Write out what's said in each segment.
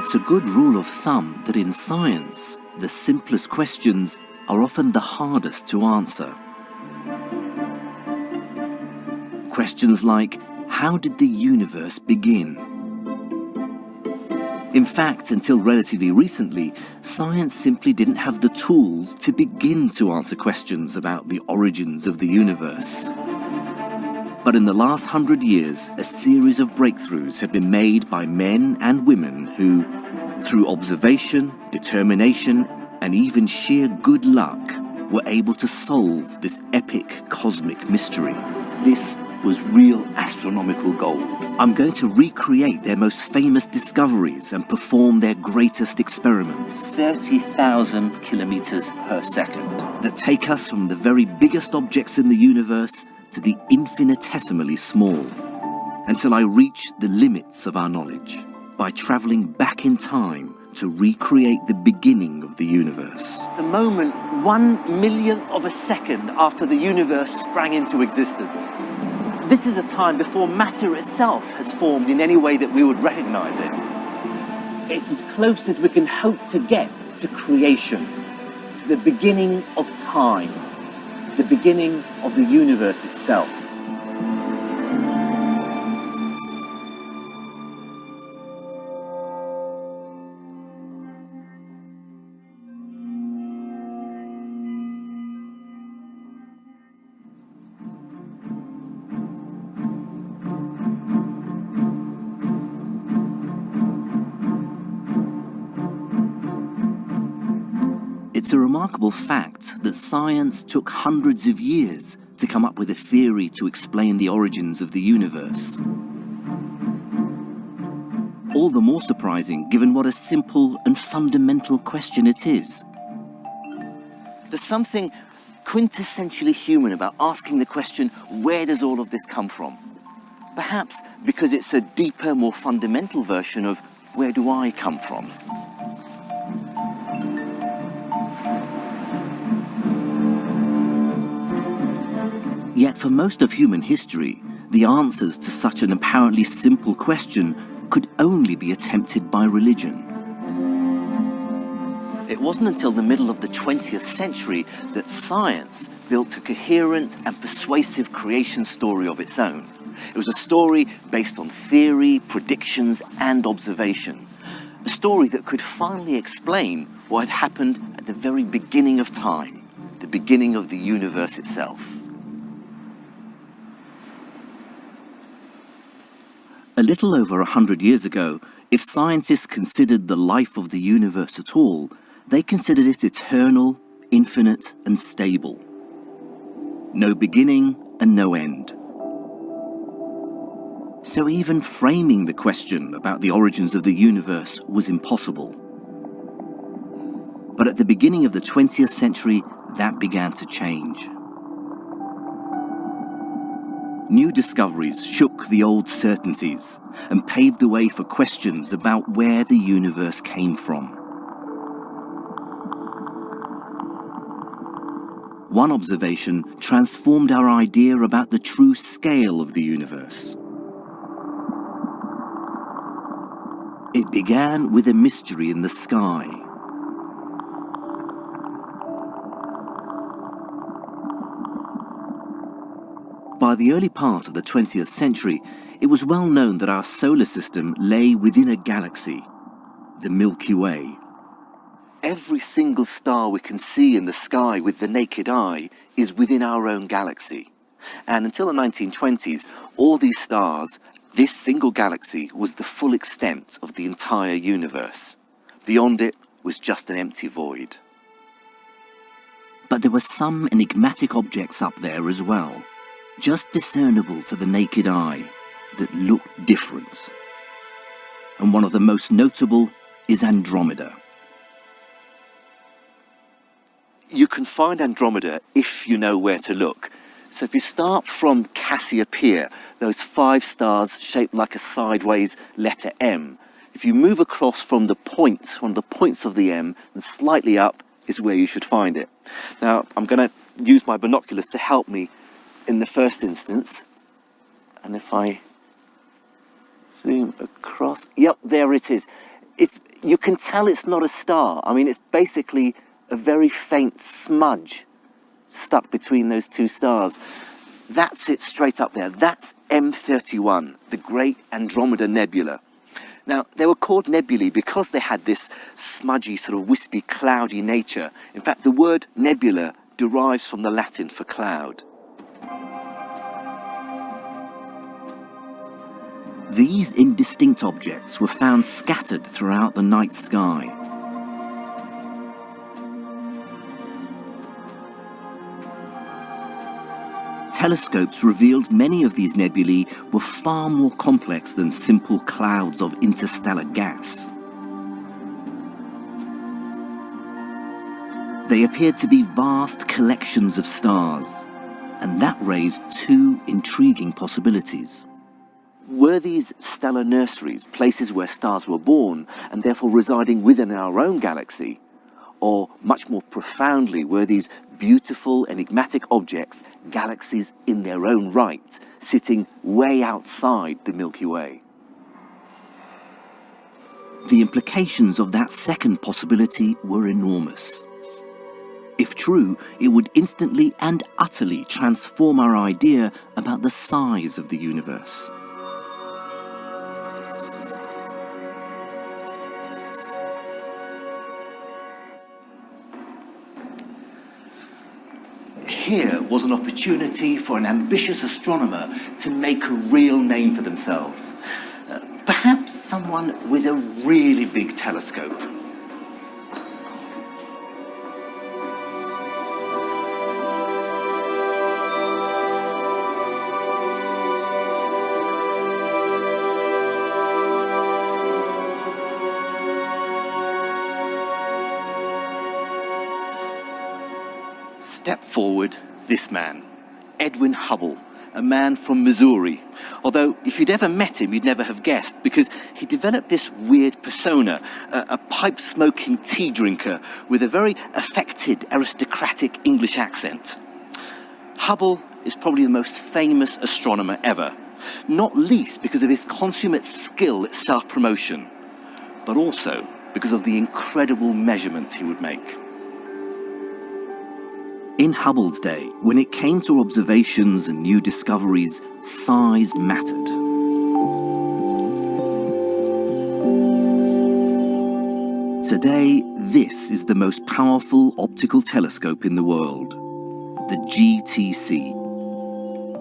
It's a good rule of thumb that in science, the simplest questions are often the hardest to answer. Questions like, how did the universe begin? In fact, until relatively recently, science simply didn't have the tools to begin to answer questions about the origins of the universe. But in the last 100 years, a series of breakthroughs have been made by men and women who, through observation, determination, and even sheer good luck, were able to solve this epic cosmic mystery. This was real astronomical gold. I'm going to recreate their most famous discoveries and perform their greatest experiments, 30,000 kilometers per second, that take us from the very biggest objects in the universe to the infinitesimally small, until I reach the limits of our knowledge by traveling back in time to recreate the beginning of the universe. The moment 1 millionth of a second after the universe sprang into existence. This is a time before matter itself has formed in any way that we would recognize it. It's as close as we can hope to get to creation, to the beginning of time, the beginning of the universe itself. It's a remarkable fact that science took hundreds of years to come up with a theory to explain the origins of the universe. All the more surprising given what a simple and fundamental question it is. There's something quintessentially human about asking the question, where does all of this come from? Perhaps because it's a deeper, more fundamental version of, where do I come from? Yet for most of human history, the answers to such an apparently simple question could only be attempted by religion. It wasn't until the middle of the 20th century that science built a coherent and persuasive creation story of its own. It was a story based on theory, predictions, and observation. A story that could finally explain what had happened at the very beginning of time, the beginning of the universe itself. A little over 100 years ago, if scientists considered the life of the universe at all, they considered it eternal, infinite, and stable. No beginning and no end. So even framing the question about the origins of the universe was impossible. But at the beginning of the 20th century, that began to change. New discoveries shook the old certainties and paved the way for questions about where the universe came from. One observation transformed our idea about the true scale of the universe. It began with a mystery in the sky. By the early part of the 20th century, it was well known that our solar system lay within a galaxy, the Milky Way. Every single star we can see in the sky with the naked eye is within our own galaxy. And until the 1920s, all these stars, this single galaxy, was the full extent of the entire universe. Beyond it was just an empty void. But there were some enigmatic objects up there as well, just discernible to the naked eye, that looked different. And one of the most notable is Andromeda. You can find Andromeda if you know where to look. So if you start from Cassiopeia, those 5 stars shaped like a sideways letter M, if you move across from the point, one of the points of the M, and slightly up is where you should find it. Now, I'm going to use my binoculars to help me in the first instance, and if I zoom across, yep, there it is. you can tell it's not a star. I mean, it's basically a very faint smudge stuck between those two stars. That's it straight up there. That's M31, the Great Andromeda Nebula. Now, they were called nebulae because they had this smudgy, sort of wispy, cloudy nature. In fact, the word nebula derives from the Latin for cloud. These indistinct objects were found scattered throughout the night sky. Telescopes revealed many of these nebulae were far more complex than simple clouds of interstellar gas. They appeared to be vast collections of stars, and that raised two intriguing possibilities. Were these stellar nurseries places where stars were born and therefore residing within our own galaxy? Or, much more profoundly, were these beautiful, enigmatic objects galaxies in their own right, sitting way outside the Milky Way? The implications of that second possibility were enormous. If true, it would instantly and utterly transform our idea about the size of the universe. Here was an opportunity for an ambitious astronomer to make a real name for themselves. Perhaps someone with a really big telescope. Step forward, this man, Edwin Hubble, a man from Missouri. Although, if you'd ever met him, you'd never have guessed, because he developed this weird persona, a pipe-smoking tea drinker with a very affected, aristocratic English accent. Hubble is probably the most famous astronomer ever, not least because of his consummate skill at self-promotion, but also because of the incredible measurements he would make. In Hubble's day, when it came to observations and new discoveries, size mattered. Today, this is the most powerful optical telescope in the world, the GTC,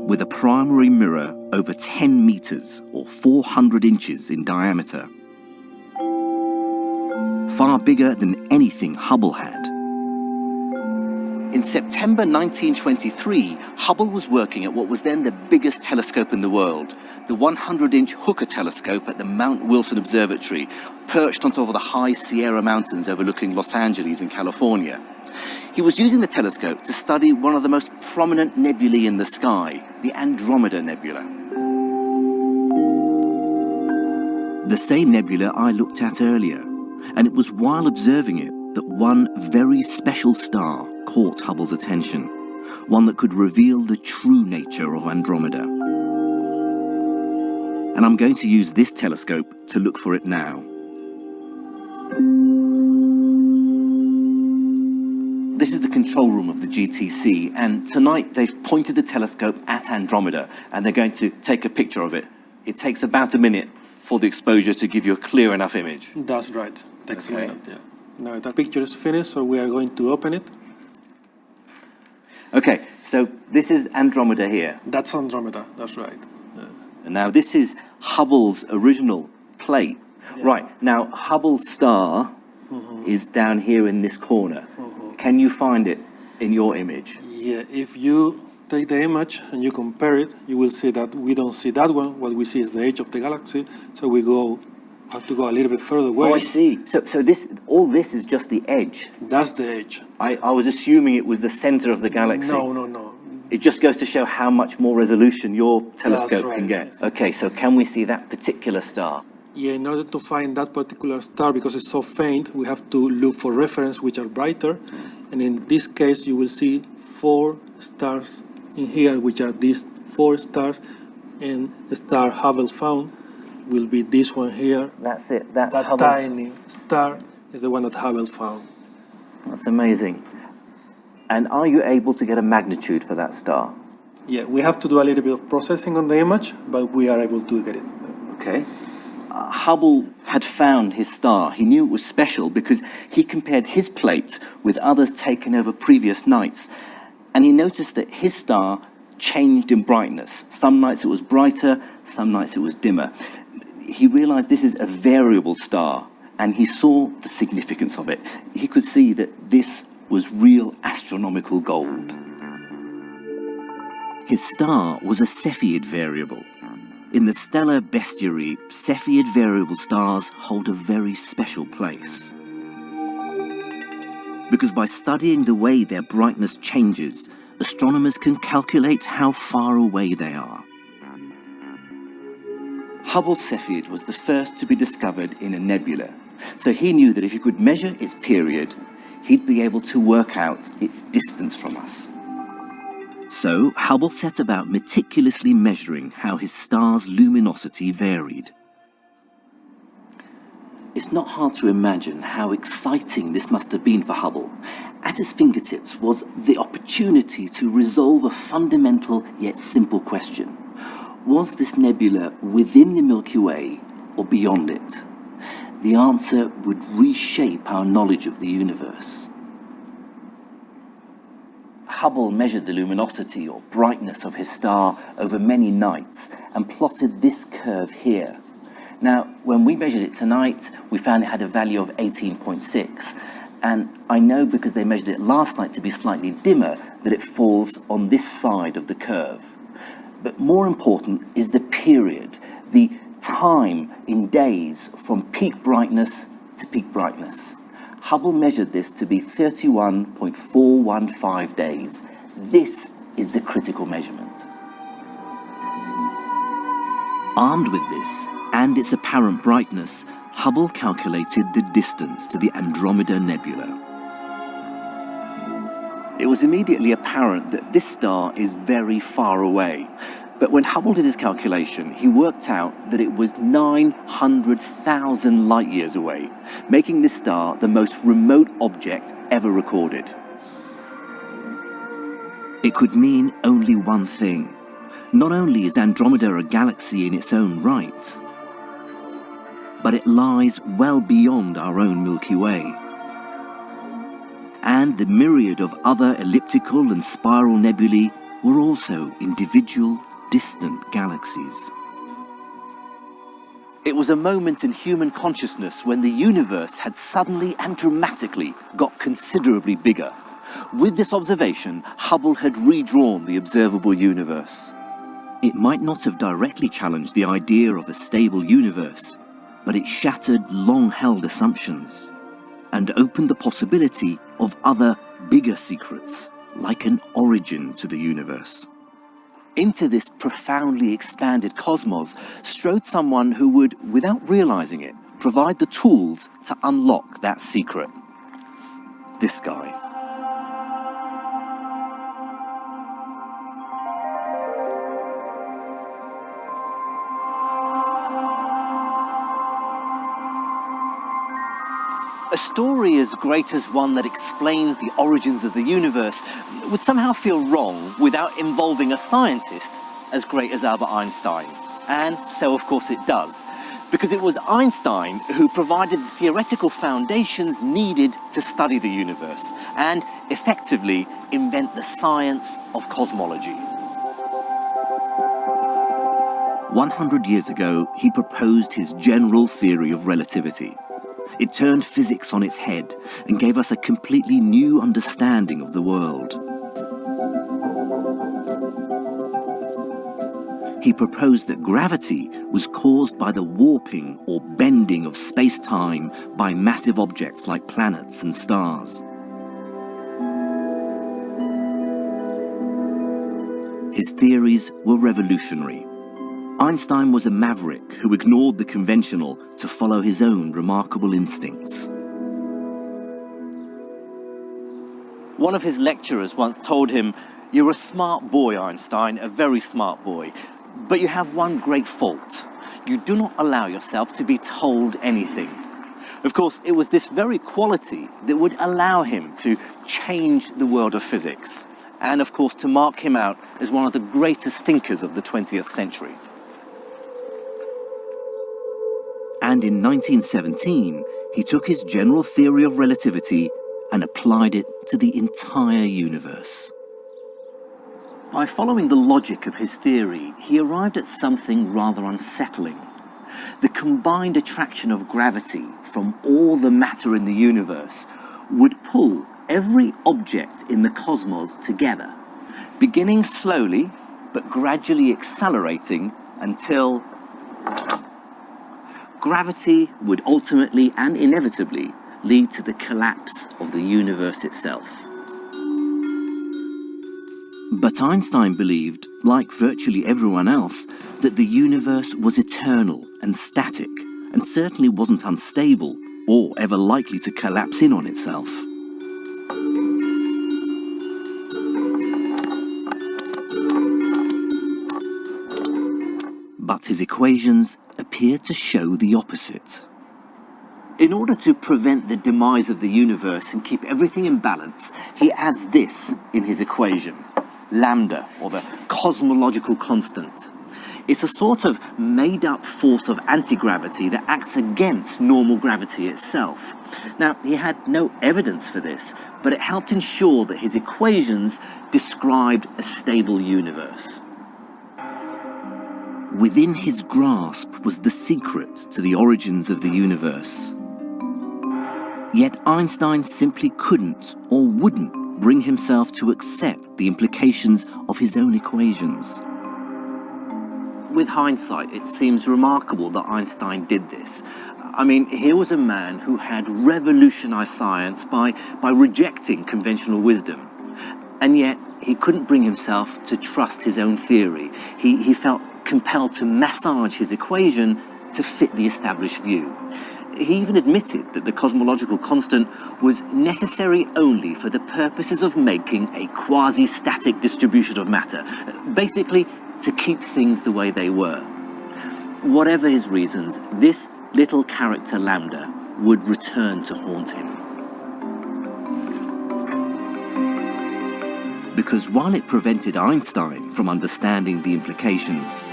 with a primary mirror over 10 meters or 400 inches in diameter. Far bigger than anything Hubble had. In September 1923, Hubble was working at what was then the biggest telescope in the world, the 100-inch Hooker telescope at the Mount Wilson Observatory, perched on top of the high Sierra Mountains overlooking Los Angeles in California. He was using the telescope to study one of the most prominent nebulae in the sky, the Andromeda Nebula. The same nebula I looked at earlier, and it was while observing it that one very special star caught Hubble's attention, one that could reveal the true nature of Andromeda. And I'm going to use this telescope to look for it now. This is the control room of the GTC, and tonight they've pointed the telescope at Andromeda, and they're going to take a picture of it. It takes about a minute for the exposure to give you a clear enough image. That's right. Takes a minute, yeah. Now that picture is finished, so we are going to open it. Okay, so this is Andromeda here. That's Andromeda, that's right. Yeah. And now this is Hubble's original plate. Yeah. Right, now Hubble's star is down here in this corner. Can you find it in your image? Yeah, if you take the image and you compare it, you will see that we don't see that one. What we see is the edge of the galaxy, so we have to go a little bit further away. Oh, I see. So all this is just the edge? That's the edge. I was assuming it was the center of the galaxy. No. It just goes to show how much more resolution your telescope right, can get. yes. Okay, so can we see that particular star? Yeah, in order to find that particular star, because it's so faint, we have to look for reference which are brighter. And in this case, you will see 4 stars in here, which are these 4 stars and the star Hubble found. will be this one here. That's it. That's That Hubble's. tiny star is the one that Hubble found. That's amazing. And are you able to get a magnitude for that star? Yeah, we have to do a little bit of processing on the image, but we are able to get it. Okay. Hubble had found his star. He knew it was special because he compared his plate with others taken over previous nights. And he noticed that his star changed in brightness. Some nights it was brighter, some nights it was dimmer. He realized this is a variable star, and he saw the significance of it. He could see that this was real astronomical gold. His star was a Cepheid variable. In the stellar bestiary, Cepheid variable stars hold a very special place. Because by studying the way their brightness changes, astronomers can calculate how far away they are. Hubble's Cepheid was the first to be discovered in a nebula, so he knew that if he could measure its period, he'd be able to work out its distance from us. So Hubble set about meticulously measuring how his star's luminosity varied. It's not hard to imagine how exciting this must have been for Hubble. At his fingertips was the opportunity to resolve a fundamental yet simple question. Was this nebula within the Milky Way or beyond it? The answer would reshape our knowledge of the universe. Hubble measured the luminosity or brightness of his star over many nights and plotted this curve here. Now, when we measured it tonight, we found it had a value of 18.6. And I know because they measured it last night to be slightly dimmer that it falls on this side of the curve. But more important is the period, the time in days from peak brightness to peak brightness. Hubble measured this to be 31.415 days. This is the critical measurement. Armed with this and its apparent brightness, Hubble calculated the distance to the Andromeda Nebula. It was immediately apparent that this star is very far away. But when Hubble did his calculation, he worked out that it was 900,000 light years away, making this star the most remote object ever recorded. It could mean only one thing. Not only is Andromeda a galaxy in its own right, but it lies well beyond our own Milky Way. And the myriad of other elliptical and spiral nebulae were also individual, distant galaxies. It was a moment in human consciousness when the universe had suddenly and dramatically got considerably bigger. With this observation, Hubble had redrawn the observable universe. It might not have directly challenged the idea of a stable universe, but it shattered long-held assumptions and opened the possibility of other, bigger secrets, like an origin to the universe. Into this profoundly expanded cosmos strode someone who would, without realizing it, provide the tools to unlock that secret. This guy. A story as great as one that explains the origins of the universe would somehow feel wrong without involving a scientist as great as Albert Einstein. And so, of course, it does. Because it was Einstein who provided the theoretical foundations needed to study the universe and effectively invent the science of cosmology. 100 years ago, he proposed his general theory of relativity. It turned physics on its head and gave us a completely new understanding of the world. He proposed that gravity was caused by the warping or bending of space-time by massive objects like planets and stars. His theories were revolutionary. Einstein was a maverick who ignored the conventional to follow his own remarkable instincts. One of his lecturers once told him, "You're a smart boy, Einstein, a very smart boy, but you have one great fault. you do not allow yourself to be told anything. Of course, it was this very quality that would allow him to change the world of physics, and of course to mark him out as one of the greatest thinkers of the 20th century. And in 1917, he took his general theory of relativity and applied it to the entire universe. By following the logic of his theory, he arrived at something rather unsettling. The combined attraction of gravity from all the matter in the universe would pull every object in the cosmos together, beginning slowly but gradually accelerating until gravity would ultimately and inevitably lead to the collapse of the universe itself. But Einstein believed, like virtually everyone else, that the universe was eternal and static, and certainly wasn't unstable or ever likely to collapse in on itself. But his equations appeared to show the opposite. In order to prevent the demise of the universe and keep everything in balance, he adds this in his equation: lambda, or the cosmological constant. It's a sort of made-up force of anti-gravity that acts against normal gravity itself. Now, he had no evidence for this, but it helped ensure that his equations described a stable universe. Within his grasp was the secret to the origins of the universe. Yet Einstein simply couldn't or wouldn't bring himself to accept the implications of his own equations. With hindsight, it seems remarkable that Einstein did this. I mean, here was a man who had revolutionized science by rejecting conventional wisdom. And yet, he couldn't bring himself to trust his own theory. He felt compelled to massage his equation to fit the established view. He even admitted that the cosmological constant was necessary only for the purposes of making a quasi-static distribution of matter, basically to keep things the way they were. Whatever his reasons, this little character lambda would return to haunt him. Because while it prevented Einstein from understanding the implications,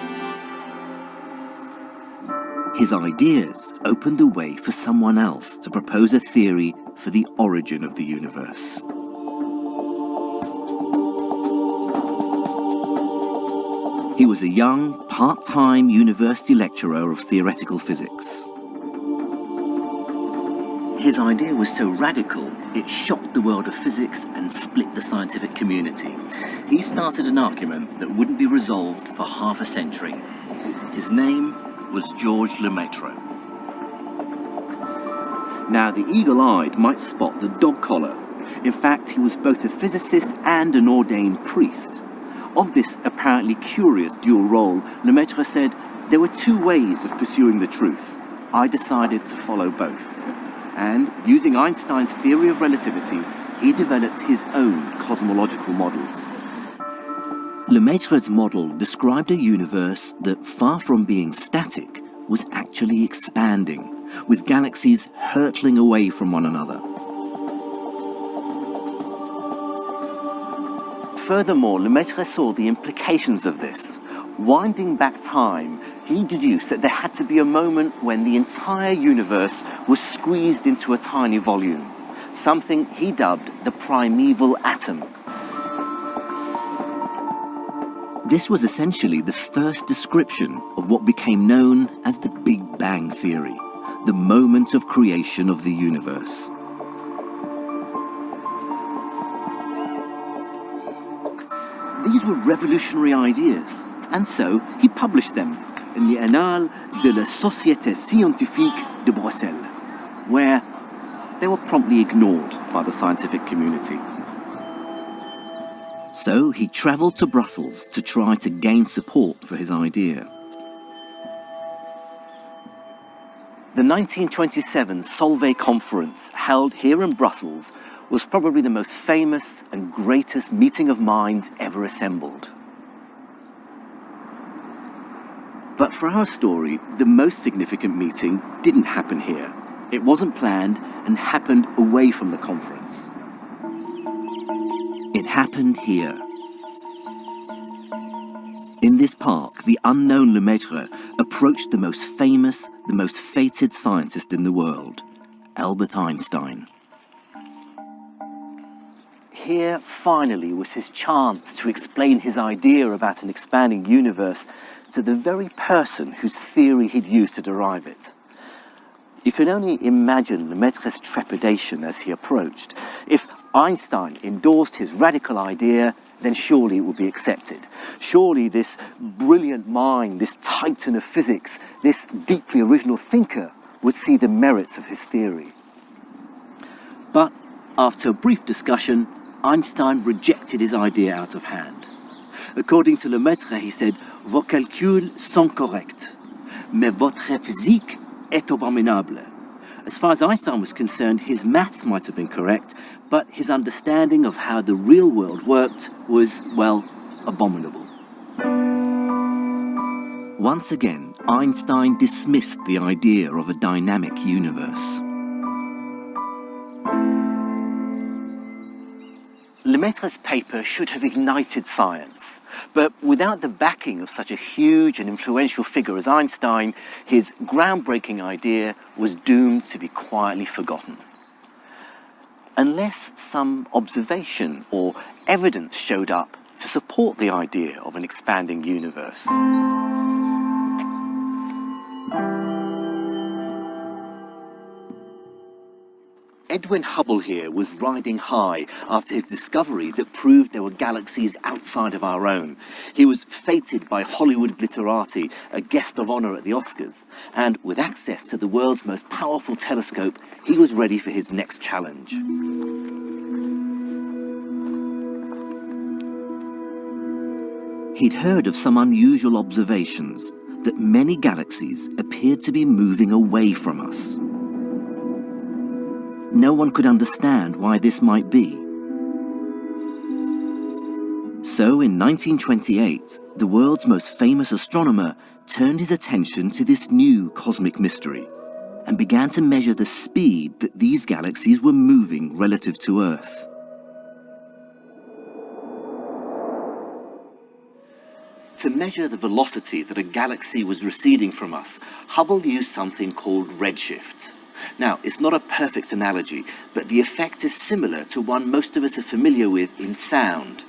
his ideas opened the way for someone else to propose a theory for the origin of the universe. He was a young, part-time university lecturer of theoretical physics. His idea was so radical, it shocked the world of physics and split the scientific community. He started an argument that wouldn't be resolved for half a century. His name was Georges Lemaitre. Now, the eagle-eyed might spot the dog collar. In fact, he was both a physicist and an ordained priest. Of this apparently curious dual role, Lemaitre said, "There were two ways of pursuing the truth. I decided to follow both." And, using Einstein's theory of relativity, he developed his own cosmological models. Lemaitre's model described a universe that, far from being static, was actually expanding, with galaxies hurtling away from one another. Furthermore, Lemaitre saw the implications of this. Winding back time, he deduced that there had to be a moment when the entire universe was squeezed into a tiny volume, something he dubbed the primeval atom. This was essentially the first description of what became known as the Big Bang Theory, the moment of creation of the universe. These were revolutionary ideas, and so he published them in the Annales de la Société Scientifique de Bruxelles, where they were promptly ignored by the scientific community. So he travelled to Brussels to try to gain support for his idea. The 1927 Solvay Conference, held here in Brussels, was probably the most famous and greatest meeting of minds ever assembled. But for our story, the most significant meeting didn't happen here. It wasn't planned and happened away from the conference. It happened here. In this park, the unknown Lemaitre approached the most famous, the most fated scientist in the world, Albert Einstein. Here, finally, was his chance to explain his idea about an expanding universe to the very person whose theory he'd used to derive it. You can only imagine Lemaitre's trepidation as he approached. If Einstein endorsed his radical idea, then surely it would be accepted. Surely this brilliant mind, this titan of physics, this deeply original thinker would see the merits of his theory. But after a brief discussion, Einstein rejected his idea out of hand. According to Lemaitre, he said, "Vos calculs sont corrects, mais votre physique est abominable." As far as Einstein was concerned, his maths might have been correct, but his understanding of how the real world worked was, well, abominable. Once again, Einstein dismissed the idea of a dynamic universe. Lemaitre's paper should have ignited science, but without the backing of such a huge and influential figure as Einstein, his groundbreaking idea was doomed to be quietly forgotten. Unless some observation or evidence showed up to support the idea of an expanding universe. Edwin Hubble here was riding high after his discovery that proved there were galaxies outside of our own. He was feted by Hollywood glitterati, a guest of honor at the Oscars, and with access to the world's most powerful telescope, he was ready for his next challenge. He'd heard of some unusual observations, that many galaxies appeared to be moving away from us. No one could understand why this might be. So in 1928, the world's most famous astronomer turned his attention to this new cosmic mystery and began to measure the speed that these galaxies were moving relative to Earth. To measure the velocity that a galaxy was receding from us, Hubble used something called redshift. Now, it's not a perfect analogy, but the effect is similar to one most of us are familiar with in sound.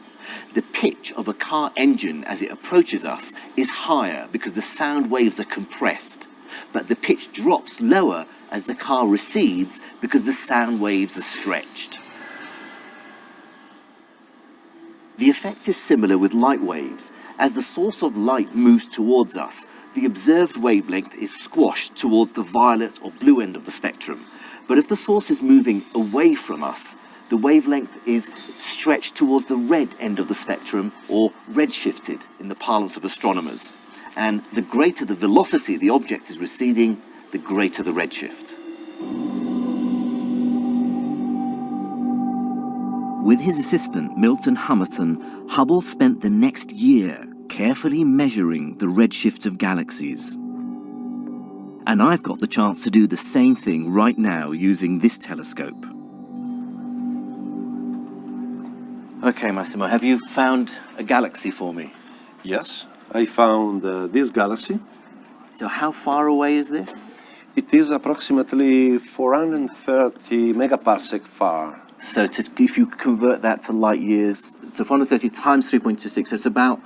The pitch of a car engine as it approaches us is higher because the sound waves are compressed, but the pitch drops lower as the car recedes because the sound waves are stretched. The effect is similar with light waves. As the source of light moves towards us, the observed wavelength is squashed towards the violet or blue end of the spectrum. But if the source is moving away from us, the wavelength is stretched towards the red end of the spectrum, or redshifted in the parlance of astronomers. And the greater the velocity the object is receding, the greater the redshift. With his assistant, Milton Hummerson, Hubble spent the next year carefully measuring the redshift of galaxies. And I've got the chance to do the same thing right now using this telescope. Okay, Massimo, have you found a galaxy for me? Yes, I found this galaxy. So how far away is this? It is approximately 430 megaparsec far. So if you convert that to light years, so 430 times 3.26, so it's about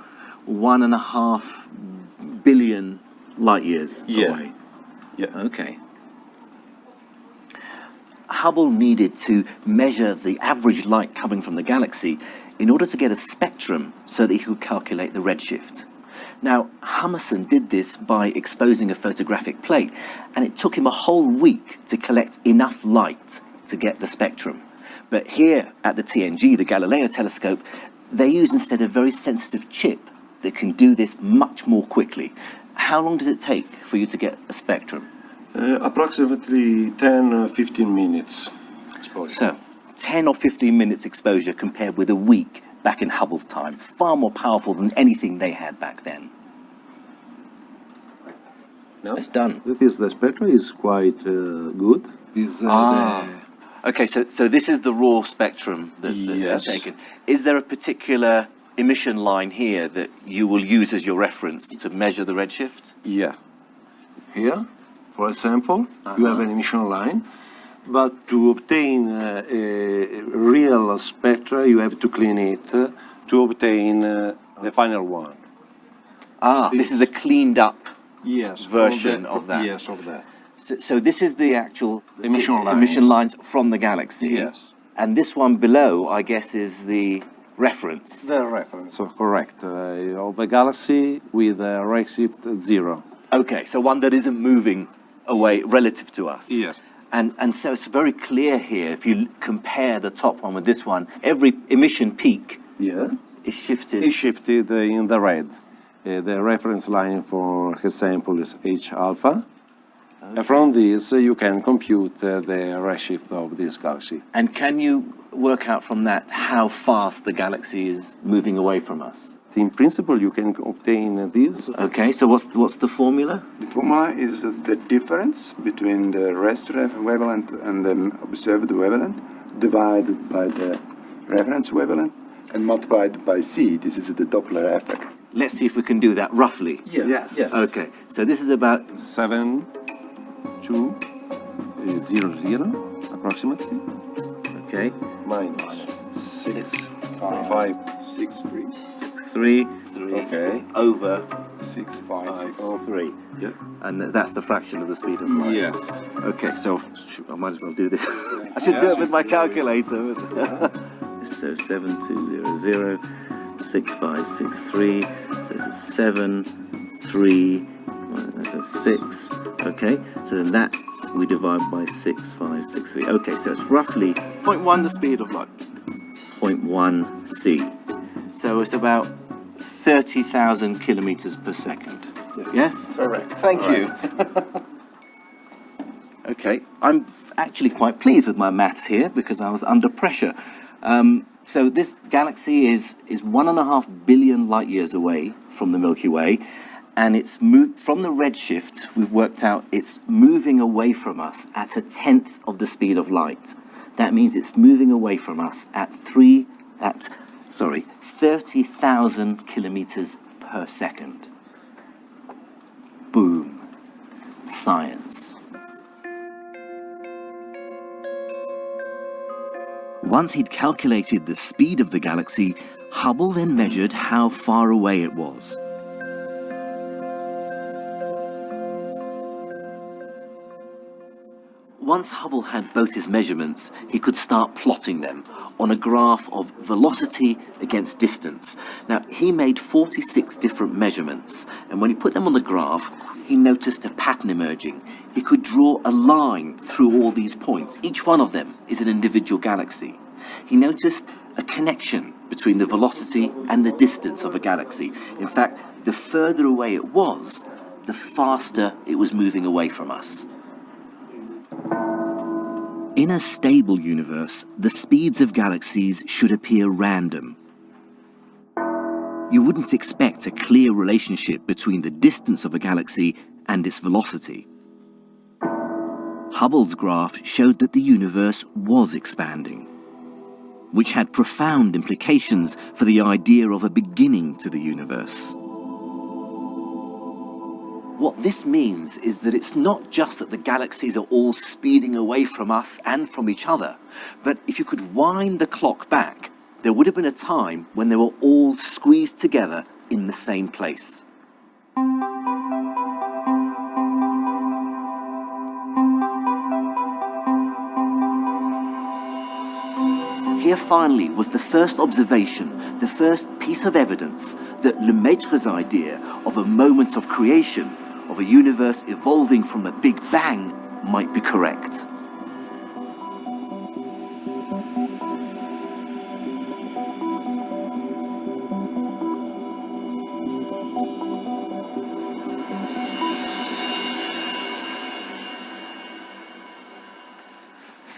1.5 billion light years away. Yeah. Okay. Hubble needed to measure the average light coming from the galaxy in order to get a spectrum so that he could calculate the redshift. Now, Hummerson did this by exposing a photographic plate, and it took him a whole week to collect enough light to get the spectrum. But here at the TNG, the Galileo telescope, they use instead a very sensitive chip that can do this much more quickly. How long does it take for you to get a spectrum? Approximately 10-15 minutes exposure. So, 10 or 15 minutes exposure compared with a week back in Hubble's time. Far more powerful than anything they had back then. No? It's done. That is, the spectra is quite good. This, Okay, so this is the raw spectrum that's Yes. taken. Is there a particular emission line here that you will use as your reference to measure the redshift? Yeah. Here, for example, you have an emission line, but to obtain a real spectra, you have to clean it to obtain the final one. This is the cleaned up Yes. version of that. Yes, of that. So this is the actual Emission lines from the galaxy. Yes. And this one below, I guess, is the reference. The reference, correct, of a galaxy with a redshift 0. Okay, so one that isn't moving away relative to us. Yes. And so it's very clear here, if you compare the top one with this one, every emission peak Yeah. is shifted. It's shifted in the red. The reference line for example is H alpha. And from this, you can compute the redshift of this galaxy. And can you work out from that how fast the galaxy is moving away from us? In principle, you can obtain this. Okay, so what's the formula? The formula is the difference between the rest wavelength and the observed wavelength divided by the reference wavelength and multiplied by C. This is the Doppler effect. Let's see if we can do that roughly. Yes. Yes. Okay, so this is about 7,2,0,0 approximately. okay, Minus 6, 5, 5, 6, 3. 3 Okay. over 6, 5, 6. 3. Yeah. And that's the fraction of the speed of light. Yes. Okay, so I might as well do this. I should do it with my calculator. So 7200, 6563. So this is 7, 3, that's a 6. Okay, so then that we divide by 6563. Okay, so it's roughly 0.1 the speed of light. 0.1 c. So it's about 30,000 kilometers per second. Yes? Correct. Thank you. Okay, I'm actually quite pleased with my maths here because I was under pressure. So this galaxy is 1.5 billion light years away from the Milky Way, and it's moved from the redshift. We've worked out it's moving away from us at 1/10 of the speed of light. That means it's moving away from us at 30,000 kilometers per second. Boom. Science. Once he'd calculated the speed of the galaxy, Hubble then measured how far away it was. Once Hubble had both his measurements, he could start plotting them on a graph of velocity against distance. Now, he made 46 different measurements, and when he put them on the graph, he noticed a pattern emerging. He could draw a line through all these points. Each one of them is an individual galaxy. He noticed a connection between the velocity and the distance of a galaxy. In fact, the further away it was, the faster it was moving away from us. In a stable universe, the speeds of galaxies should appear random. You wouldn't expect a clear relationship between the distance of a galaxy and its velocity. Hubble's graph showed that the universe was expanding, which had profound implications for the idea of a beginning to the universe. What this means is that it's not just that the galaxies are all speeding away from us and from each other, but if you could wind the clock back, there would have been a time when they were all squeezed together in the same place. Here finally was the first observation, the first piece of evidence that Lemaitre's idea of a moment of creation, of a universe evolving from a Big Bang, might be correct.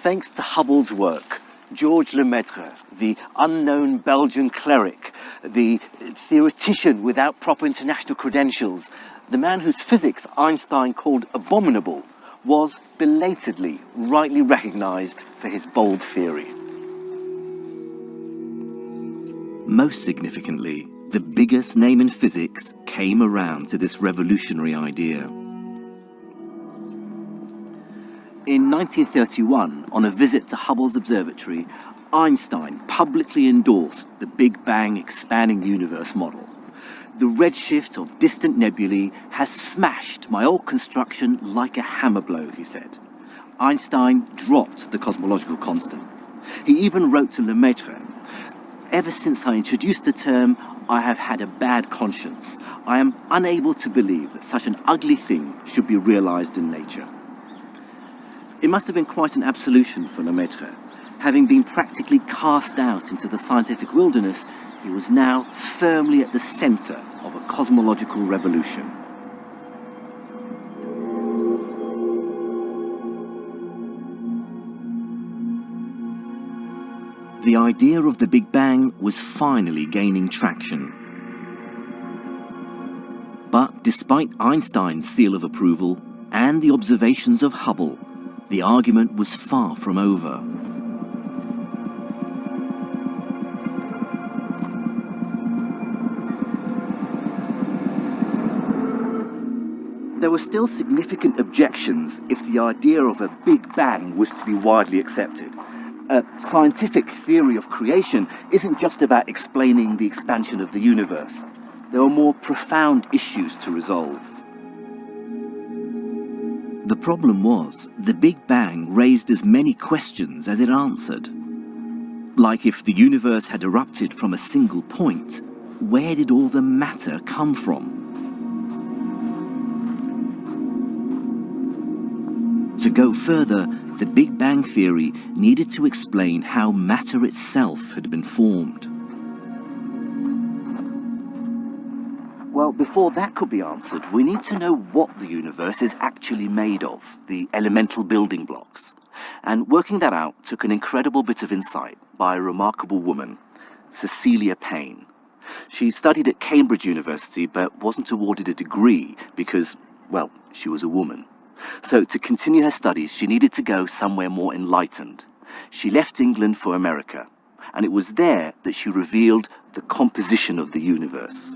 Thanks to Hubble's work, Georges Lemaitre, the unknown Belgian cleric, the theoretician without proper international credentials, the man whose physics Einstein called abominable, was belatedly rightly recognized for his bold theory. Most significantly, the biggest name in physics came around to this revolutionary idea. In 1931, on a visit to Hubble's observatory, Einstein publicly endorsed the Big Bang expanding universe model. The redshift of distant nebulae has smashed my old construction like a hammer blow, he said. Einstein dropped the cosmological constant. He even wrote to Lemaitre, "Ever since I introduced the term, I have had a bad conscience. I am unable to believe that such an ugly thing should be realized in nature." It must have been quite an absolution for Lemaitre. Having been practically cast out into the scientific wilderness, he was now firmly at the center of a cosmological revolution. The idea of the Big Bang was finally gaining traction. But despite Einstein's seal of approval and the observations of Hubble, the argument was far from over. There were still significant objections if the idea of a Big Bang was to be widely accepted. A scientific theory of creation isn't just about explaining the expansion of the universe. There were more profound issues to resolve. The problem was, the Big Bang raised as many questions as it answered. Like if the universe had erupted from a single point, where did all the matter come from? To go further, the Big Bang theory needed to explain how matter itself had been formed. Well, before that could be answered, we need to know what the universe is actually made of, the elemental building blocks. And working that out took an incredible bit of insight by a remarkable woman, Cecilia Payne. She studied at Cambridge University but wasn't awarded a degree because, well, she was a woman. So to continue her studies, she needed to go somewhere more enlightened. She left England for America, and it was there that she revealed the composition of the universe.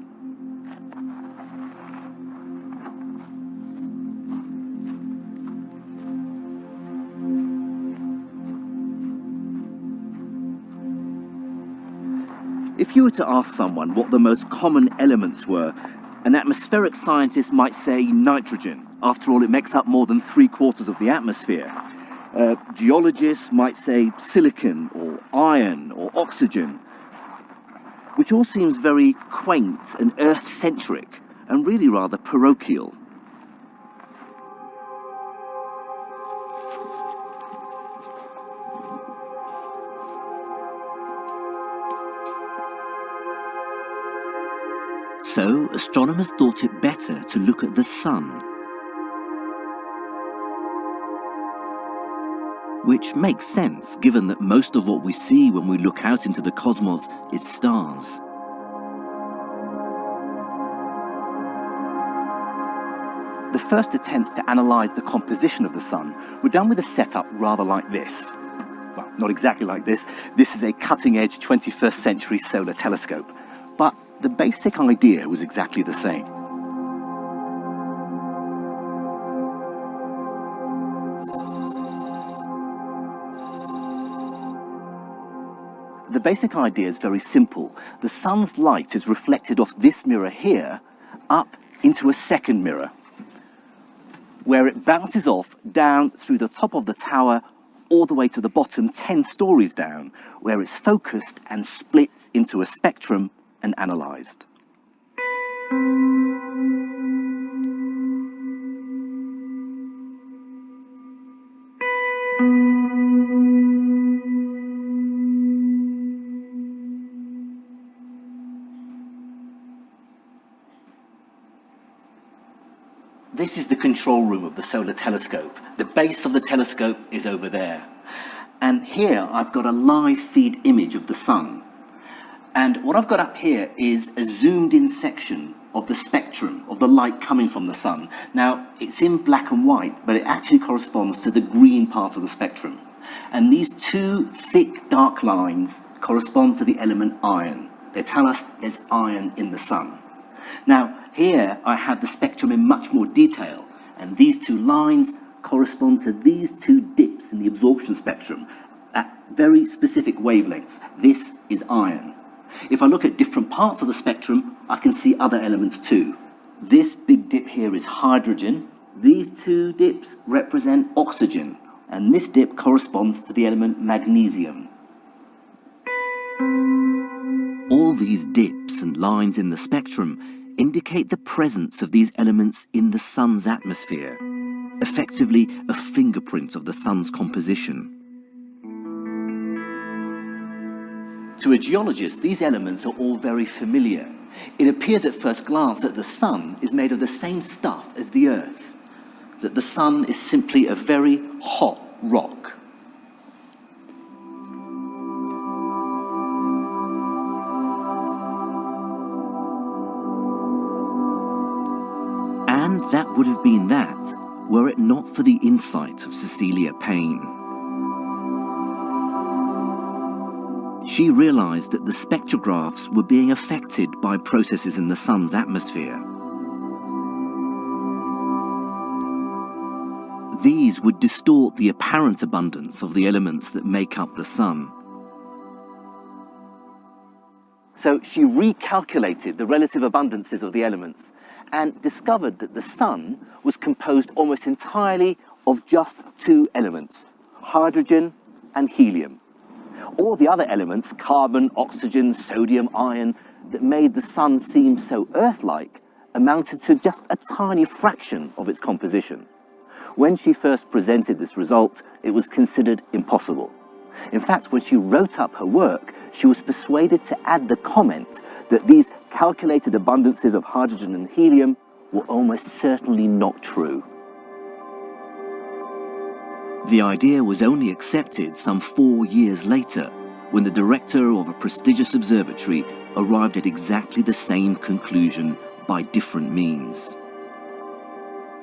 If you were to ask someone what the most common elements were, an atmospheric scientist might say nitrogen. After all, it makes up more than 3/4 of the atmosphere. Geologists might say silicon or iron or oxygen, which all seems very quaint and Earth-centric and really rather parochial. So, astronomers thought it better to look at the sun, which makes sense given that most of what we see when we look out into the cosmos is stars. The first attempts to analyze the composition of the sun were done with a setup rather like this. Well, not exactly like this. This is a cutting-edge 21st century solar telescope, but the basic idea was exactly the same. The basic idea is very simple. The sun's light is reflected off this mirror here up into a second mirror, where it bounces off down through the top of the tower all the way to the bottom 10 stories down, where it's focused and split into a spectrum and analyzed. This is the control room of the solar telescope. The base of the telescope is over there. And here I've got a live feed image of the sun. And what I've got up here is a zoomed in section of the spectrum of the light coming from the sun. Now, it's in black and white, but it actually corresponds to the green part of the spectrum. And these two thick dark lines correspond to the element iron. They tell us there's iron in the sun. Now, here I have the spectrum in much more detail, and these two lines correspond to these two dips in the absorption spectrum at very specific wavelengths. This is iron. If I look at different parts of the spectrum, I can see other elements too. This big dip here is hydrogen. These two dips represent oxygen, and this dip corresponds to the element magnesium. All these dips and lines in the spectrum indicate the presence of these elements in the sun's atmosphere, effectively a fingerprint of the sun's composition. To a geologist, these elements are all very familiar. It appears at first glance that the sun is made of the same stuff as the Earth, that the sun is simply a very hot rock. And that would have been that, were it not for the insight of Cecilia Payne. She realized that the spectrographs were being affected by processes in the sun's atmosphere. These would distort the apparent abundance of the elements that make up the sun. So she recalculated the relative abundances of the elements and discovered that the sun was composed almost entirely of just two elements, hydrogen and helium. All the other elements, carbon, oxygen, sodium, iron, that made the sun seem so Earth-like, amounted to just a tiny fraction of its composition. When she first presented this result, it was considered impossible. In fact, when she wrote up her work, she was persuaded to add the comment that these calculated abundances of hydrogen and helium were almost certainly not true. The idea was only accepted some 4 years later, when the director of a prestigious observatory arrived at exactly the same conclusion by different means.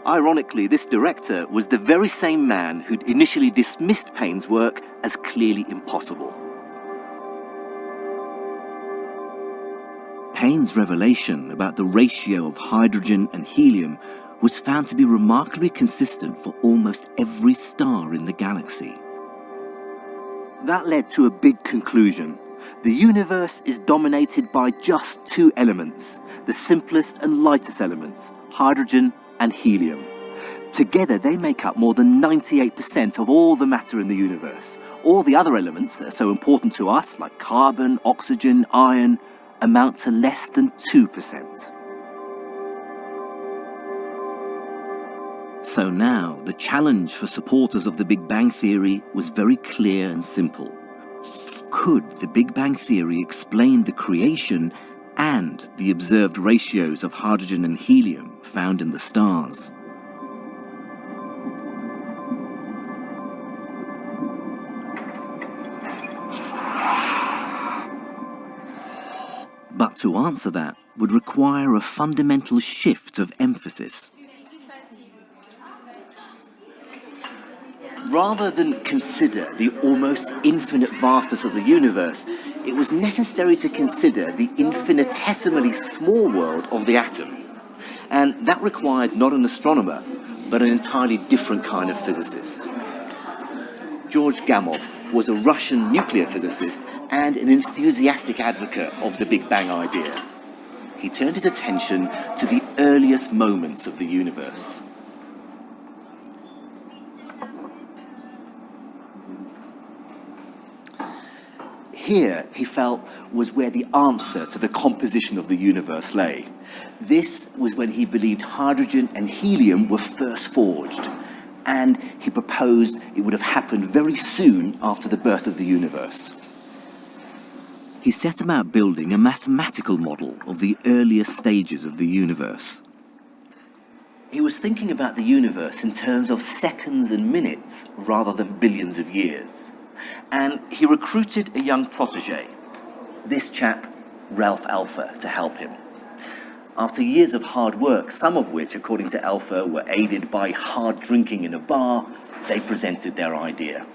Ironically, this director was the very same man who'd initially dismissed Payne's work as clearly impossible. Payne's revelation about the ratio of hydrogen and helium was found to be remarkably consistent for almost every star in the galaxy. That led to a big conclusion. The universe is dominated by just two elements, the simplest and lightest elements, hydrogen and helium. Together they make up more than 98% of all the matter in the universe. All the other elements that are so important to us, like carbon, oxygen, iron, amount to less than 2%. So now, the challenge for supporters of the Big Bang Theory was very clear and simple. Could the Big Bang Theory explain the creation and the observed ratios of hydrogen and helium found in the stars? But to answer that would require a fundamental shift of emphasis. Rather than consider the almost infinite vastness of the universe, it was necessary to consider the infinitesimally small world of the atom. And that required not an astronomer, but an entirely different kind of physicist. George Gamow was a Russian nuclear physicist and an enthusiastic advocate of the Big Bang idea. He turned his attention to the earliest moments of the universe. Here, he felt, was where the answer to the composition of the universe lay. This was when he believed hydrogen and helium were first forged, and he proposed it would have happened very soon after the birth of the universe. He set about building a mathematical model of the earliest stages of the universe. He was thinking about the universe in terms of seconds and minutes rather than billions of years. And he recruited a young protege, this chap, Ralph Alpher, to help him. After years of hard work, some of which, according to Alpher, were aided by hard drinking in a bar, they presented their idea.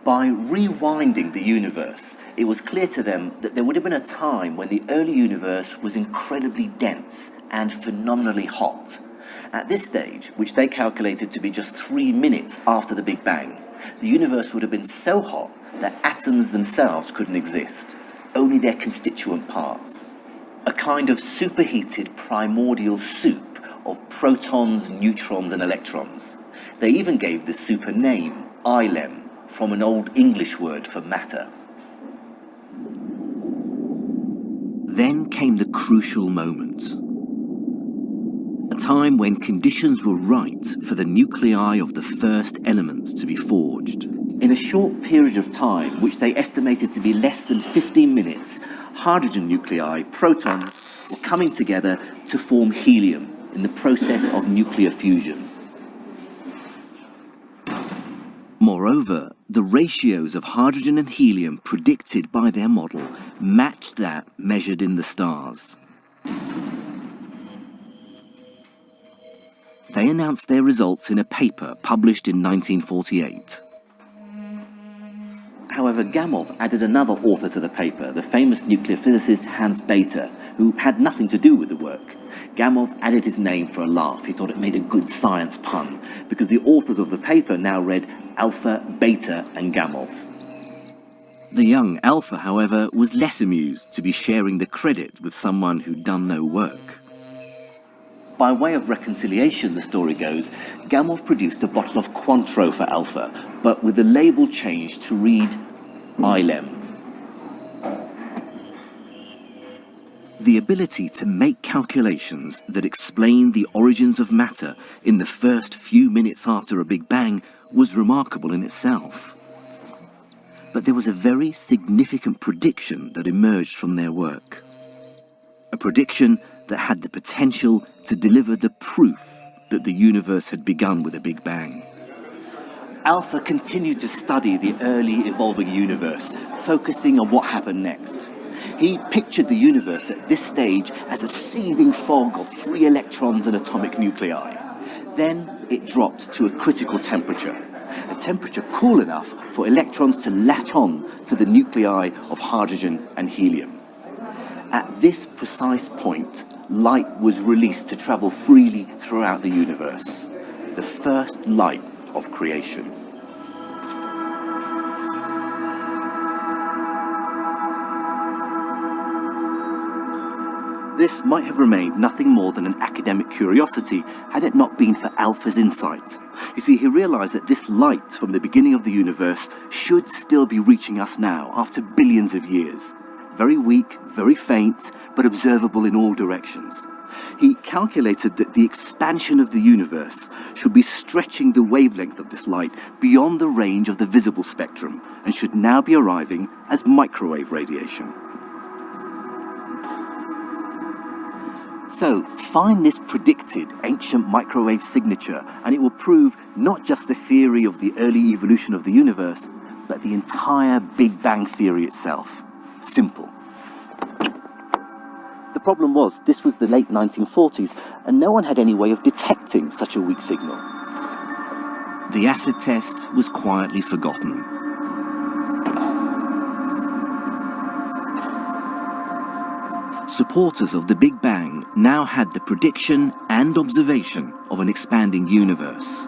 By rewinding the universe, it was clear to them that there would have been a time when the early universe was incredibly dense and phenomenally hot. At this stage, which they calculated to be just 3 minutes after the Big Bang, the universe would have been so hot that atoms themselves couldn't exist, only their constituent parts. A kind of superheated primordial soup of protons, neutrons and electrons. They even gave the soup a name, Ilem, from an Old English word for matter. Then came the crucial moment. A time when conditions were right for the nuclei of the first element to be forged. In a short period of time, which they estimated to be less than 15 minutes, hydrogen nuclei, protons, were coming together to form helium in the process of nuclear fusion. Moreover, the ratios of hydrogen and helium predicted by their model matched that measured in the stars. They announced their results in a paper published in 1948. However, Gamow added another author to the paper, the famous nuclear physicist Hans Bethe, who had nothing to do with the work. Gamow added his name for a laugh. He thought it made a good science pun, because the authors of the paper now read Alpher, Bethe and Gamow. The young Alpher, however, was less amused to be sharing the credit with someone who'd done no work. By way of reconciliation, the story goes, Gamow produced a bottle of Cointreau for Alpher, but with the label changed to read Ilem. The ability to make calculations that explain the origins of matter in the first few minutes after a Big Bang was remarkable in itself. But there was a very significant prediction that emerged from their work. A prediction that had the potential to deliver the proof that the universe had begun with a Big Bang. Alpher continued to study the early evolving universe, focusing on what happened next. He pictured the universe at this stage as a seething fog of free electrons and atomic nuclei. Then it dropped to a critical temperature, a temperature cool enough for electrons to latch on to the nuclei of hydrogen and helium. At this precise point, light was released to travel freely throughout the universe, the first light of creation. This might have remained nothing more than an academic curiosity had it not been for Alpher's insight. You see, he realized that this light from the beginning of the universe should still be reaching us now, after billions of years. Very weak, very faint, but observable in all directions. He calculated that the expansion of the universe should be stretching the wavelength of this light beyond the range of the visible spectrum and should now be arriving as microwave radiation. So, find this predicted ancient microwave signature and it will prove not just the theory of the early evolution of the universe, but the entire Big Bang theory itself. Simple. The problem was, this was the late 1940s, and no one had any way of detecting such a weak signal. The acid test was quietly forgotten. Supporters of the Big Bang now had the prediction and observation of an expanding universe,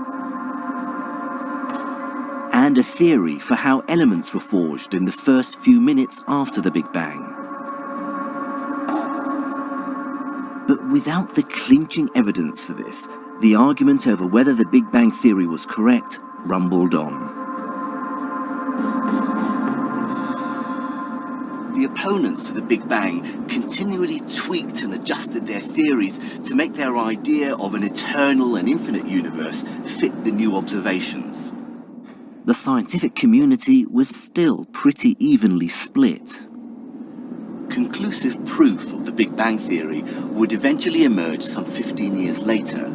and a theory for how elements were forged in the first few minutes after the Big Bang. But without the clinching evidence for this, the argument over whether the Big Bang theory was correct rumbled on. The opponents of the Big Bang continually tweaked and adjusted their theories to make their idea of an eternal and infinite universe fit the new observations. The scientific community was still pretty evenly split. Conclusive proof of the Big Bang theory would eventually emerge some 15 years later.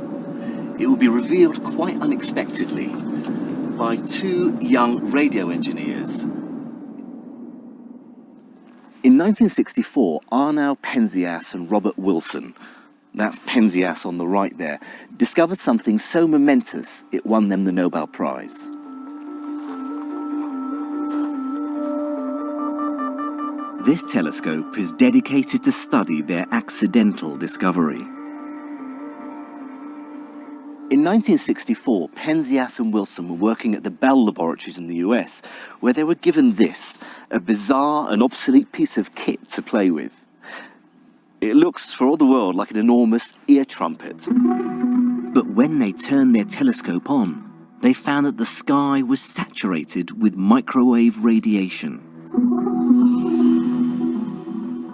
It would be revealed quite unexpectedly by two young radio engineers. In 1964, Arno, Penzias and Robert Wilson, that's Penzias on the right there, discovered something so momentous it won them the Nobel Prize. This telescope is dedicated to study their accidental discovery. In 1964, Penzias and Wilson were working at the Bell Laboratories in the US, where they were given this, a bizarre and obsolete piece of kit to play with. It looks, for all the world, like an enormous ear trumpet. But when they turned their telescope on, they found that the sky was saturated with microwave radiation.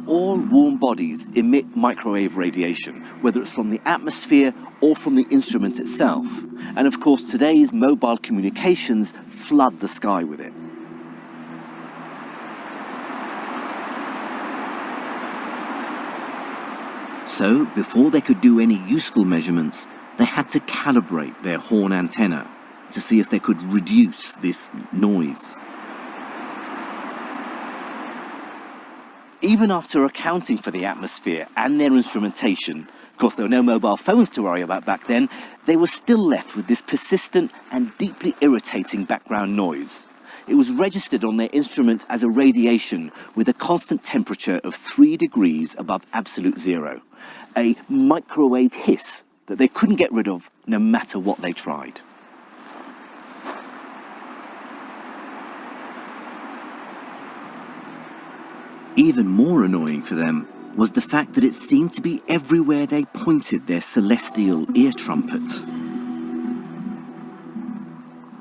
All warm bodies emit microwave radiation, whether it's from the atmosphere or from the instrument itself. And of course, today's mobile communications flood the sky with it. So, before they could do any useful measurements, they had to calibrate their horn antenna to see if they could reduce this noise. Even after accounting for the atmosphere and their instrumentation, of course there were no mobile phones to worry about back then, they were still left with this persistent and deeply irritating background noise. It was registered on their instrument as a radiation with a constant temperature of 3 degrees above absolute zero, a microwave hiss that they couldn't get rid of no matter what they tried. Even more annoying for them was the fact that it seemed to be everywhere they pointed their celestial ear trumpet.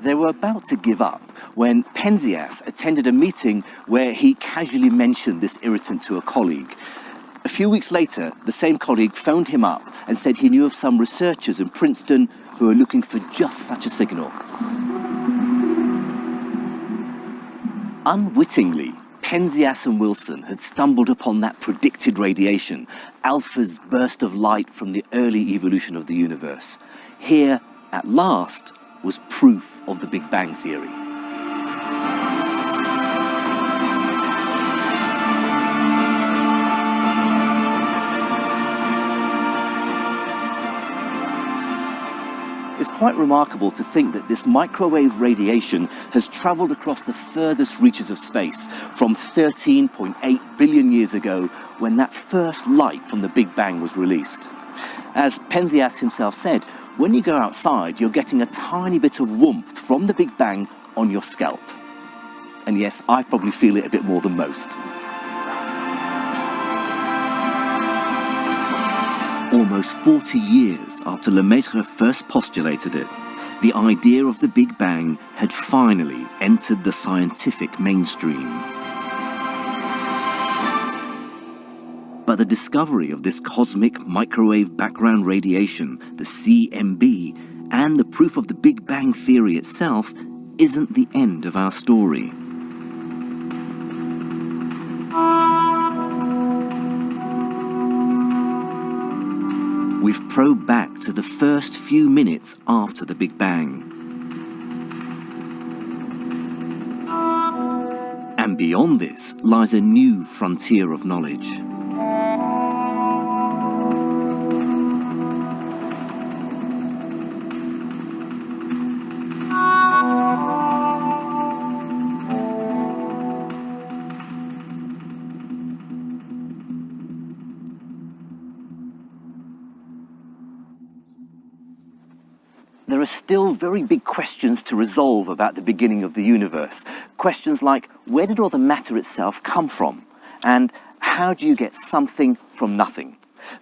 They were about to give up when Penzias attended a meeting where he casually mentioned this irritant to a colleague. A few weeks later, the same colleague phoned him up and said he knew of some researchers in Princeton who were looking for just such a signal. Unwittingly, Penzias and Wilson had stumbled upon that predicted radiation, Alpher's burst of light from the early evolution of the universe. Here, at last, was proof of the Big Bang theory. It's quite remarkable to think that this microwave radiation has travelled across the furthest reaches of space from 13.8 billion years ago when that first light from the Big Bang was released. As Penzias himself said, when you go outside, you're getting a tiny bit of warmth from the Big Bang on your scalp. And yes, I probably feel it a bit more than most. Almost 40 years after Lemaitre first postulated it, the idea of the Big Bang had finally entered the scientific mainstream. But the discovery of this cosmic microwave background radiation, the CMB, and the proof of the Big Bang theory itself isn't the end of our story. We've probed back to the first few minutes after the Big Bang. And beyond this lies a new frontier of knowledge. There are still very big questions to resolve about the beginning of the universe. Questions like, where did all the matter itself come from? And how do you get something from nothing?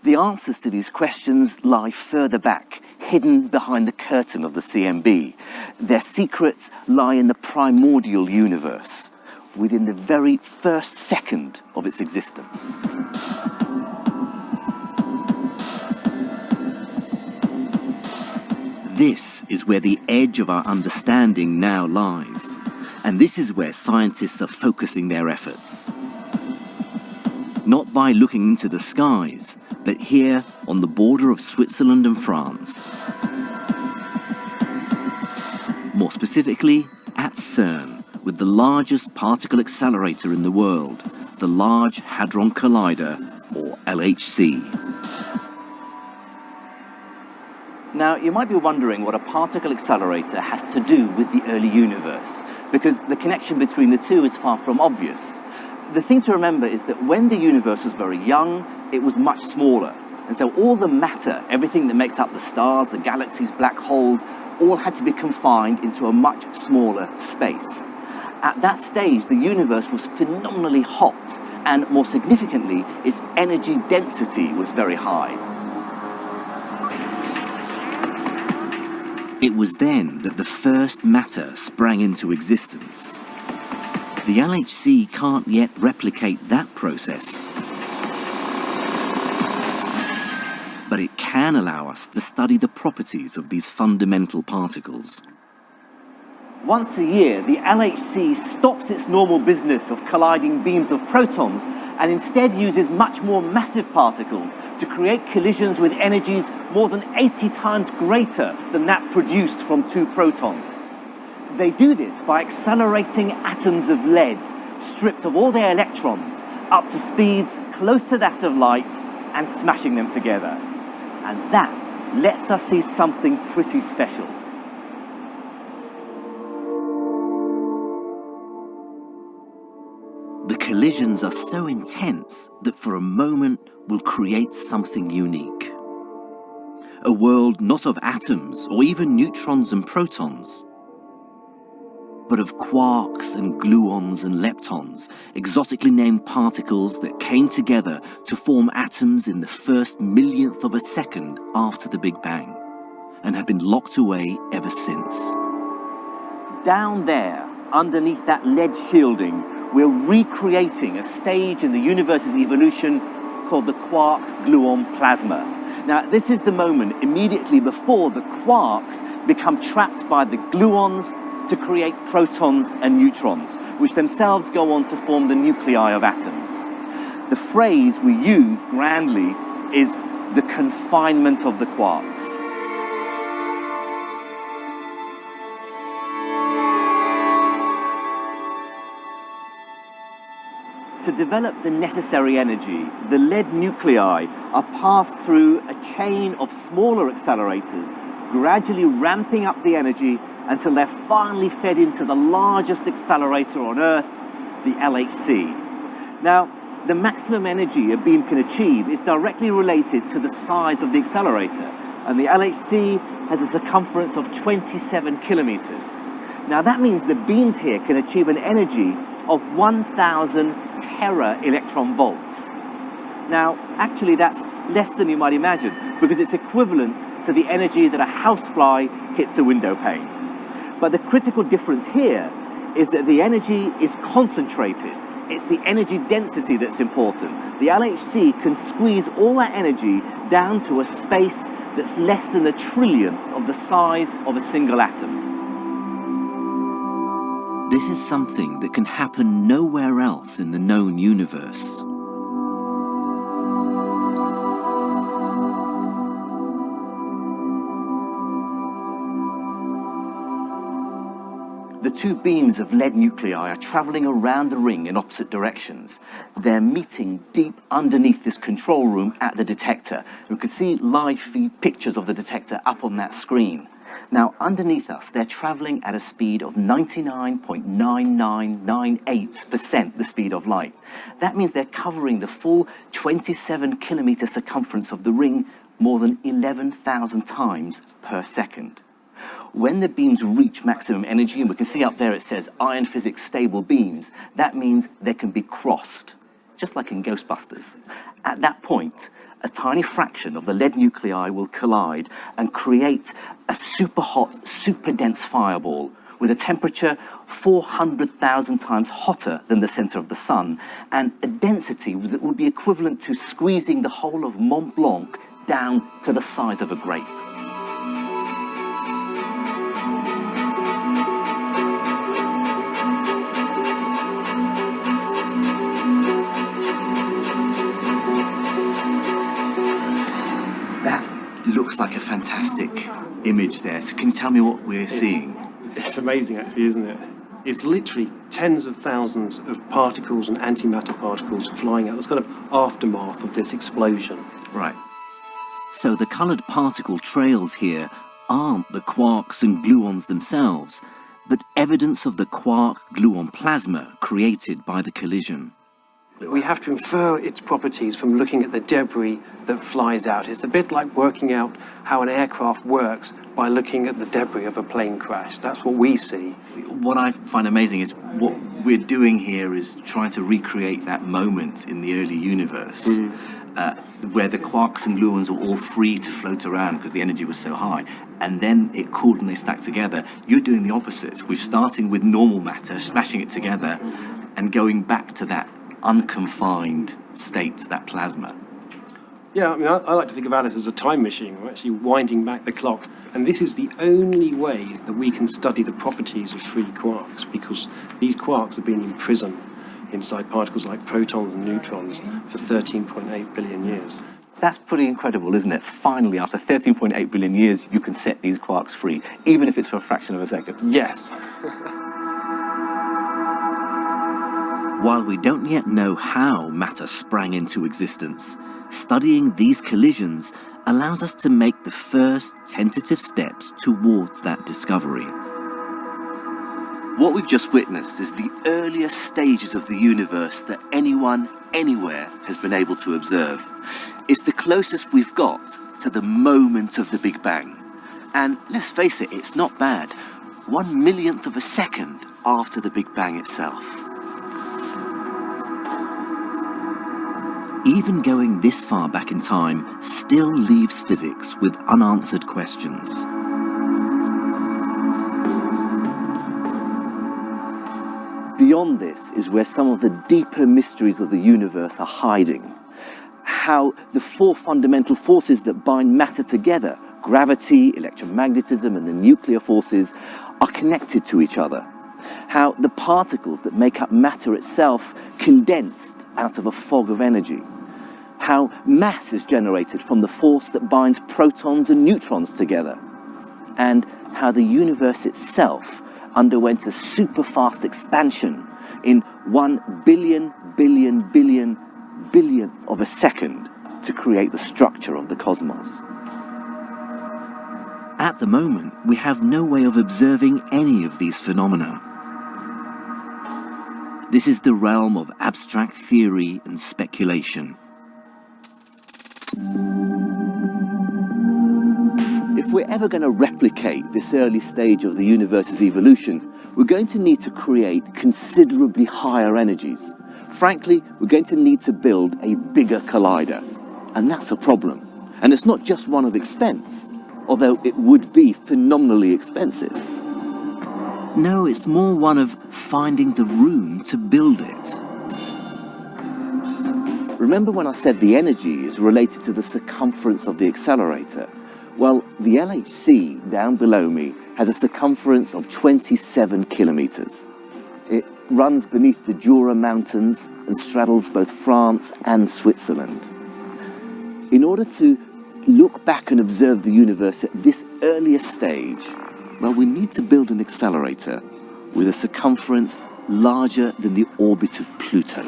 The answers to these questions lie further back, hidden behind the curtain of the CMB. Their secrets lie in the primordial universe, within the very first second of its existence. This is where the edge of our understanding now lies, and this is where scientists are focusing their efforts. Not by looking into the skies, but here on the border of Switzerland and France. More specifically, at CERN, with the largest particle accelerator in the world, the Large Hadron Collider, or LHC. Now, you might be wondering what a particle accelerator has to do with the early universe, because the connection between the two is far from obvious. The thing to remember is that when the universe was very young, it was much smaller. And so all the matter, everything that makes up the stars, the galaxies, black holes, all had to be confined into a much smaller space. At that stage, the universe was phenomenally hot, and more significantly, its energy density was very high. It was then that the first matter sprang into existence. The LHC can't yet replicate that process, but it can allow us to study the properties of these fundamental particles. Once a year, the LHC stops its normal business of colliding beams of protons and instead uses much more massive particles to create collisions with energies more than 80 times greater than that produced from two protons. They do this by accelerating atoms of lead, stripped of all their electrons, up to speeds close to that of light, and smashing them together. And that lets us see something pretty special. The collisions are so intense that for a moment will create something unique. A world not of atoms or even neutrons and protons, but of quarks and gluons and leptons, exotically named particles that came together to form atoms in the first millionth of a second after the Big Bang, and have been locked away ever since. Down there, underneath that lead shielding, we're recreating a stage in the universe's evolution called the quark-gluon plasma. Now, this is the moment immediately before the quarks become trapped by the gluons to create protons and neutrons, which themselves go on to form the nuclei of atoms. The phrase we use grandly is the confinement of the quarks. To develop the necessary energy, the lead nuclei are passed through a chain of smaller accelerators, gradually ramping up the energy until they're finally fed into the largest accelerator on Earth, the LHC. Now, the maximum energy a beam can achieve is directly related to the size of the accelerator, and the LHC has a circumference of 27 kilometers. Now, that means the beams here can achieve an energy of 1,000 tera-electron volts. Now, actually, that's less than you might imagine, because it's equivalent to the energy that a housefly hits a window pane. But the critical difference here is that the energy is concentrated. It's the energy density that's important. The LHC can squeeze all that energy down to a space that's less than a trillionth of the size of a single atom. This is something that can happen nowhere else in the known universe. The two beams of lead nuclei are traveling around the ring in opposite directions. They're meeting deep underneath this control room at the detector. You can see live feed pictures of the detector up on that screen. Now, underneath us, they're traveling at a speed of 99.9998% the speed of light. That means they're covering the full 27-kilometer circumference of the ring more than 11,000 times per second. When the beams reach maximum energy, and we can see up there it says iron physics stable beams, that means they can be crossed, just like in Ghostbusters. At that point, a tiny fraction of the lead nuclei will collide and create a super hot, super dense fireball with a temperature 400,000 times hotter than the center of the sun, and a density that would be equivalent to squeezing the whole of Mont Blanc down to the size of a grape. Looks like a fantastic image there. So can you tell me what we're seeing? It's amazing, actually, isn't it? It's literally tens of thousands of particles and antimatter particles flying out. That's kind of aftermath of this explosion. Right. So the coloured particle trails here aren't the quarks and gluons themselves, but evidence of the quark-gluon plasma created by the collision. We have to infer its properties from looking at the debris that flies out. It's a bit like working out how an aircraft works by looking at the debris of a plane crash. That's what we see. What I find amazing is what we're doing here is trying to recreate that moment in the early universe where the quarks and gluons were all free to float around because the energy was so high, and then it cooled and they stacked together. You're doing the opposite. We're starting with normal matter, smashing it together, and going back to that unconfined state, that plasma. Yeah, I mean, I like to think of Alice as a time machine. We're actually winding back the clock. And this is the only way that we can study the properties of free quarks, because these quarks have been imprisoned inside particles like protons and neutrons for 13.8 billion years. That's pretty incredible, isn't it? Finally, after 13.8 billion years, you can set these quarks free, even if it's for a fraction of a second. Yes. While we don't yet know how matter sprang into existence, studying these collisions allows us to make the first tentative steps towards that discovery. What we've just witnessed is the earliest stages of the universe that anyone, anywhere, has been able to observe. It's the closest we've got to the moment of the Big Bang. And let's face it, it's not bad. 1/1,000,000th of a second after the Big Bang itself. Even going this far back in time still leaves physics with unanswered questions. Beyond this is where some of the deeper mysteries of the universe are hiding. How the four fundamental forces that bind matter together, gravity, electromagnetism, and the nuclear forces, are connected to each other. How the particles that make up matter itself condensed out of a fog of energy. How mass is generated from the force that binds protons and neutrons together. And how the universe itself underwent a super-fast expansion in 1 billion of a second to create the structure of the cosmos. At the moment, we have no way of observing any of these phenomena. This is the realm of abstract theory and speculation. If we're ever going to replicate this early stage of the universe's evolution, we're going to need to create considerably higher energies. Frankly, we're going to need to build a bigger collider. And that's a problem. And it's not just one of expense, although it would be phenomenally expensive. No, it's more one of finding the room to build it. Remember when I said the energy is related to the circumference of the accelerator? Well, the LHC down below me has a circumference of 27 kilometers. It runs beneath the Jura Mountains and straddles both France and Switzerland. In order to look back and observe the universe at this earliest stage, well, we need to build an accelerator with a circumference larger than the orbit of Pluto.